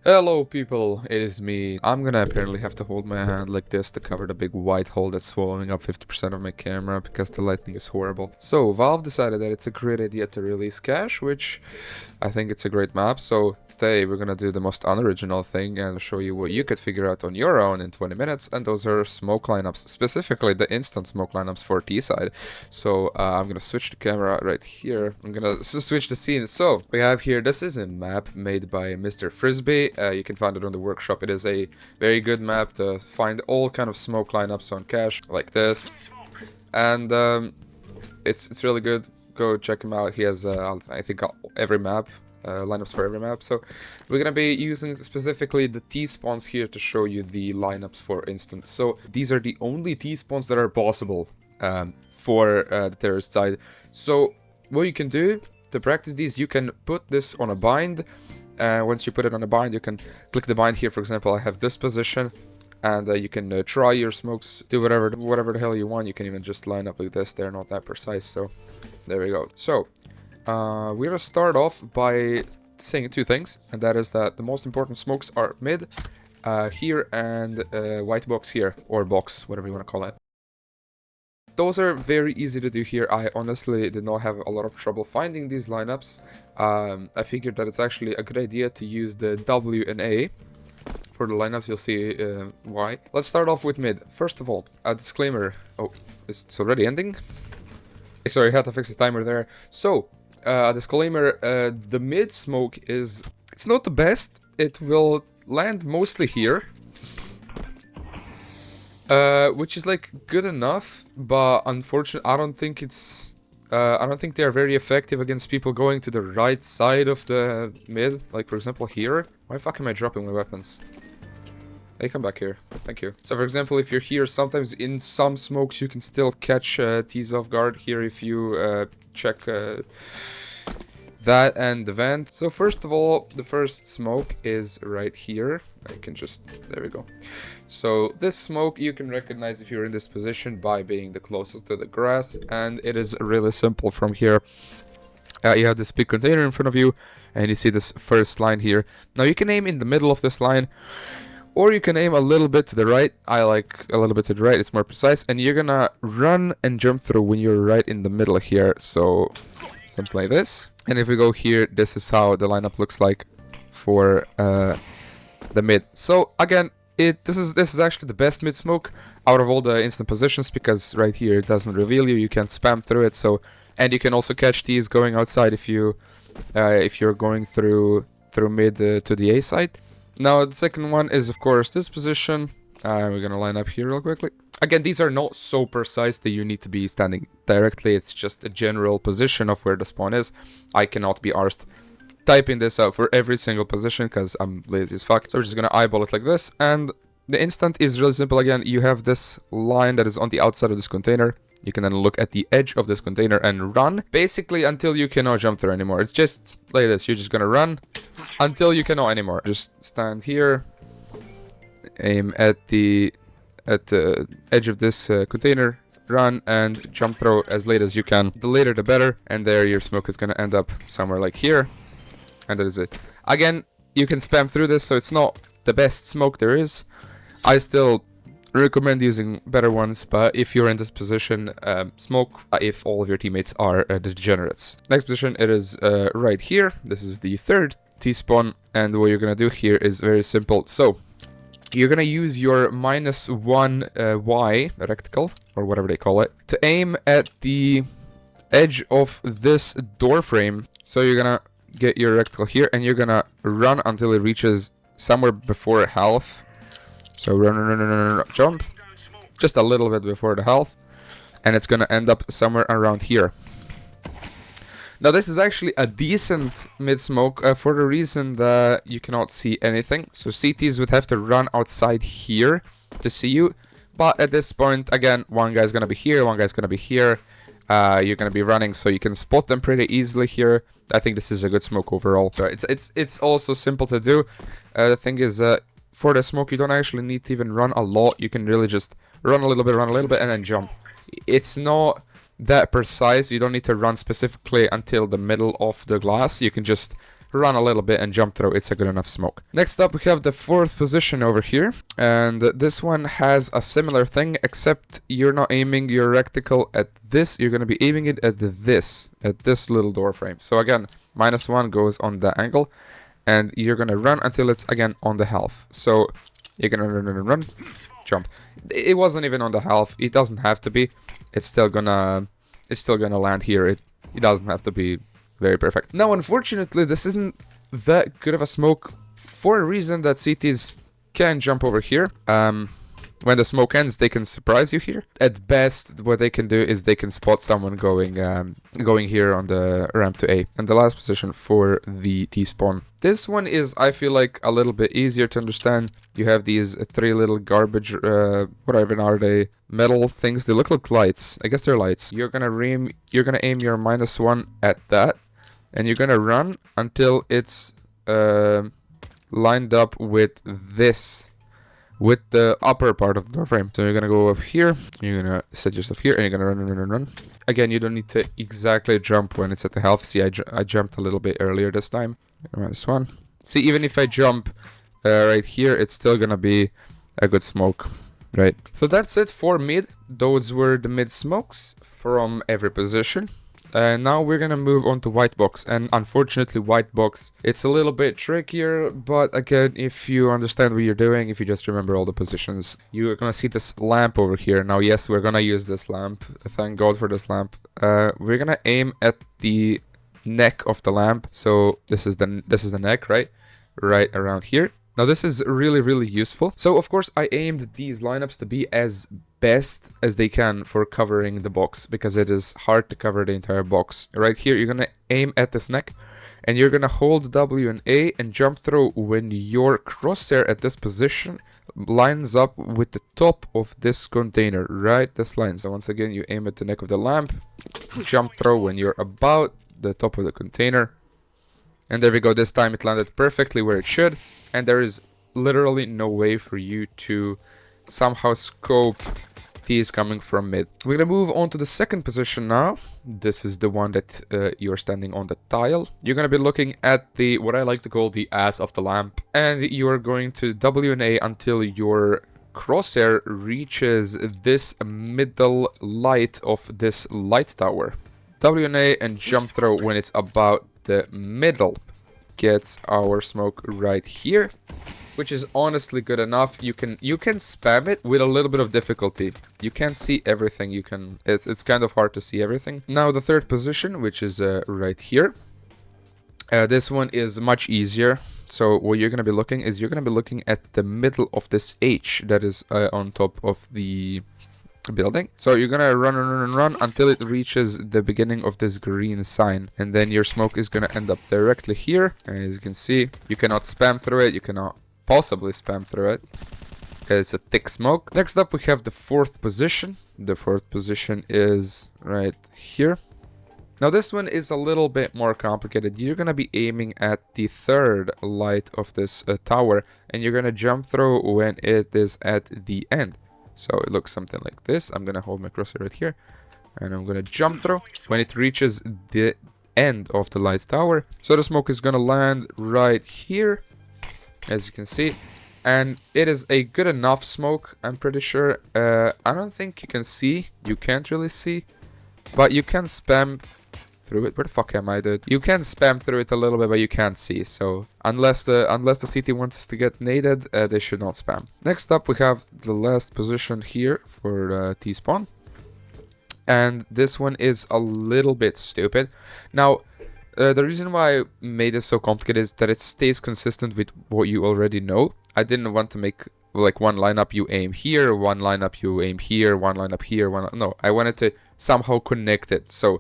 Hello people, it is me. I'm gonna apparently have to hold my hand like this to cover the big white hole that's swallowing up 50% of my camera because the lighting is horrible. So Valve decided that it's a great idea to release Cache, which I think it's a great map. So today we're gonna do the most unoriginal thing and show you what you could figure out on your own in 20 minutes, and those are smoke lineups, specifically the instant smoke lineups for T-side. So I'm gonna switch the camera right here. I'm gonna switch the scene. So we have here, this is a map made by Mr. Frisby. You can find it on the workshop. It is a very good map to find all kind of smoke lineups on Cache like this, and it's really good. Go check him out. He has I think every map, lineups for every map. So we're gonna be using specifically the T-spawns here to show you the lineups for instance. So these are the only T-spawns that are possible for the terrorist side. So what you can do to practice these, you can put this on a bind. Once you put it on a bind, you can click the bind here. For example, I have this position, and you can try your smokes, do whatever the hell you want. You can even just line up like this. They're not that precise, so there we go. So we're gonna start off by saying two things, and that is that the most important smokes are mid here and white box here, or box, whatever you want to call it. Those are very easy to do here. I honestly did not have a lot of trouble finding these lineups. I figured that it's actually a good idea to use the W and A for the lineups. You'll see why. Let's start off with mid. First of all, a disclaimer. Oh, it's already ending? Sorry, I had to fix the timer there. So, a disclaimer, the mid smoke it's not the best. It will land mostly here. Which is like good enough, but unfortunately, I don't think they are very effective against people going to the right side of the mid. Like for example here. Why the fuck am I dropping my weapons? Hey, come back here. Thank you. So for example, if you're here, sometimes in some smokes you can still catch T's off guard here if you check that and the vent. So first of all, the first smoke is right here. I can just, there we go. So this smoke you can recognize if you're in this position by being the closest to the grass, and it is really simple from here. You have this big container in front of you, and you see this first line here. Now you can aim in the middle of this line, or you can aim a little bit to the right. I like a little bit to the right, it's more precise, and you're gonna run and jump through when you're right in the middle here. So something like this. And if we go here, this is how the lineup looks like for the mid. So again, this is actually the best mid smoke out of all the instant positions, because right here it doesn't reveal you. You can spam through it. So, and you can also catch these going outside if you're going through mid to the A side. Now the second one is of course this position. We're gonna line up here real quickly. Again, these are not so precise that you need to be standing directly. It's just a general position of where the spawn is. I cannot be arsed typing this out for every single position because I'm lazy as fuck. So we're just gonna eyeball it like this, and the instant is really simple. Again, you have this line that is on the outside of this container. You can then look at the edge of this container and run, basically until you cannot jump through anymore. It's just like this. You're just gonna run until you cannot anymore. Just stand here, aim at the edge of this container, run and jump throw as late as you can. The later the better, and there your smoke is gonna end up somewhere like here. And that is it. Again, you can spam through this, so it's not the best smoke there is. I still recommend using better ones, but if you're in this position, smoke if all of your teammates are degenerates. Next position, it is right here. This is the third T-spawn, and what you're gonna do here is very simple. So you're gonna use your -1 Y reticle, or whatever they call it, to aim at the edge of this door frame. So you're gonna get your reticle here, and you're gonna run until it reaches somewhere before half. So run, jump, just a little bit before the half, and it's gonna end up somewhere around here. Now this is actually a decent mid smoke for the reason that you cannot see anything. So CTs would have to run outside here to see you, but at this point, again, one guy's gonna be here, one guy's gonna be here. You're gonna be running, so you can spot them pretty easily here. I think this is a good smoke overall. It's also simple to do. The thing is, for the smoke, you don't actually need to even run a lot. You can really just run a little bit, and then jump. It's not that precise. You don't need to run specifically until the middle of the glass. You can just run a little bit and jump through, it's a good enough smoke. Next up, we have the fourth position over here, and this one has a similar thing, except you're not aiming your reticle at this, you're going to be aiming it at this little door frame. So again, -1 goes on the angle, and you're going to run until it's again on the half. So you're going to run, jump. It wasn't even on the half, it doesn't have to be. It's still gonna land here. It doesn't have to be very perfect. Now, unfortunately, this isn't that good of a smoke for a reason that CTs can jump over here. When the smoke ends, they can surprise you here. At best, what they can do is they can spot someone going here on the ramp to A. And the last position for the T-spawn. This one is, I feel like, a little bit easier to understand. You have these 3 little garbage, whatever are they, metal things. They look like lights. I guess they're lights. You're gonna aim your -1 at that, and you're gonna run until it's lined up with this. With the upper part of the door frame. So you're gonna go up here, you're gonna set yourself here, and you're gonna run. Again, you don't need to exactly jump when it's at the half. See, I jumped a little bit earlier this time. -1. See, even if I jump right here, it's still gonna be a good smoke, right? So that's it for mid. Those were the mid smokes from every position. Now we're gonna move on to white box, and unfortunately white box, it's a little bit trickier, but again, if you understand what you're doing, if you just remember all the positions, you're gonna see this lamp over here. Now yes, we're gonna use this lamp, thank God for this lamp. We're gonna aim at the neck of the lamp, so this is the neck, right around here. Now this is really, really useful. So of course I aimed these lineups to be as best as they can for covering the box, because it is hard to cover the entire box. Right here, you're gonna aim at this neck, and you're gonna hold W and A and jump through when your crosshair at this position lines up with the top of this container, right? This line. So once again, you aim at the neck of the lamp, jump through when you're about the top of the container. And there we go, this time it landed perfectly where it should, and there is literally no way for you to somehow scope these coming from mid. We're gonna move on to the second position now. This is the one that you're standing on the tile. You're gonna be looking at the, what I like to call the ass of the lamp, and you are going to W and A until your crosshair reaches this middle light of this light tower. W and A and jump throw when it's about the middle. Gets our smoke right here, which is honestly good enough. You can spam it with a little bit of difficulty. You can't see everything. It's kind of hard to see everything. Now the third position, which is right here. This one is much easier. So what you're gonna be looking is you're gonna be looking at the middle of this H that is on top of the building. So you're gonna run until it reaches the beginning of this green sign, and then your smoke is gonna end up directly here. And as you can see, you cannot spam through it. You cannot possibly spam through it. It's a thick smoke. Next up, we have the fourth position. The fourth position is right here. Now this one is a little bit more complicated. You're gonna be aiming at the third light of this tower, and you're gonna jump through when it is at the end. So it looks something like this. I'm gonna hold my cursor right here, and I'm gonna jump through when it reaches the end of the light tower. So the smoke is gonna land right here, as you can see, and it is a good enough smoke, I'm pretty sure. I don't think you can see. You can't really see, but you can spam through it. Where the fuck am I, dude? You can spam through it a little bit, but you can't see. So unless the CT wants us to get naded, they should not spam. Next up, we have the last position here for T-spawn, and this one is a little bit stupid. Now, the reason why I made it so complicated is that it stays consistent with what you already know. I didn't want to make like one lineup you aim here, one lineup you aim here, one lineup here, no, I wanted to somehow connect it. So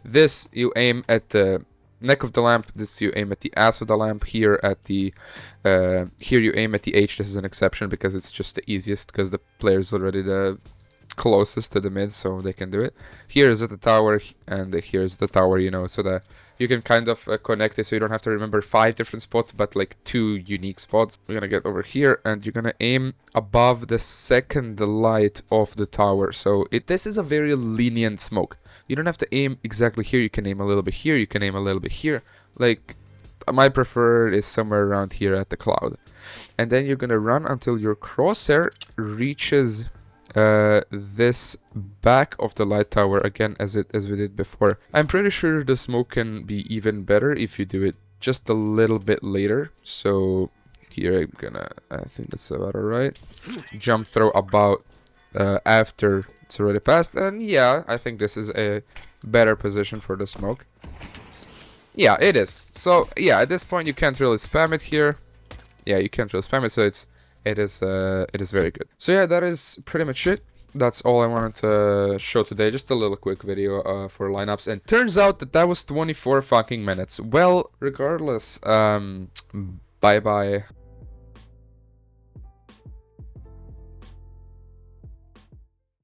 this you aim at the neck of the lamp, this you aim at the ass of the lamp, here at the here you aim at the H. This is an exception because it's just the easiest, because the player's already the closest to the mid, so they can do it. Here is at the tower, and here's the tower, you know, so that you can kind of connect it, so you don't have to remember 5 different spots, but like 2 unique spots. We're gonna get over here, and you're gonna aim above the second light of the tower. So this is a very lenient smoke. You don't have to aim exactly here. You can aim a little bit here, you can aim a little bit here. Like, my preferred is somewhere around here at the cloud. And then you're gonna run until your crosshair reaches this back of the light tower again, as we did before. I'm pretty sure the smoke can be even better if you do it just a little bit later. So here I'm gonna, I think that's about alright. Jump throw about after it's already passed, and yeah, I think this is a better position for the smoke. Yeah, it is. So yeah, at this point you can't really spam it here. Yeah, you can't really spam it, so it is very good. So yeah, that is pretty much it. That's all I wanted to show today. Just a little quick video for lineups, and turns out that was 24 fucking minutes. Well, regardless, bye bye.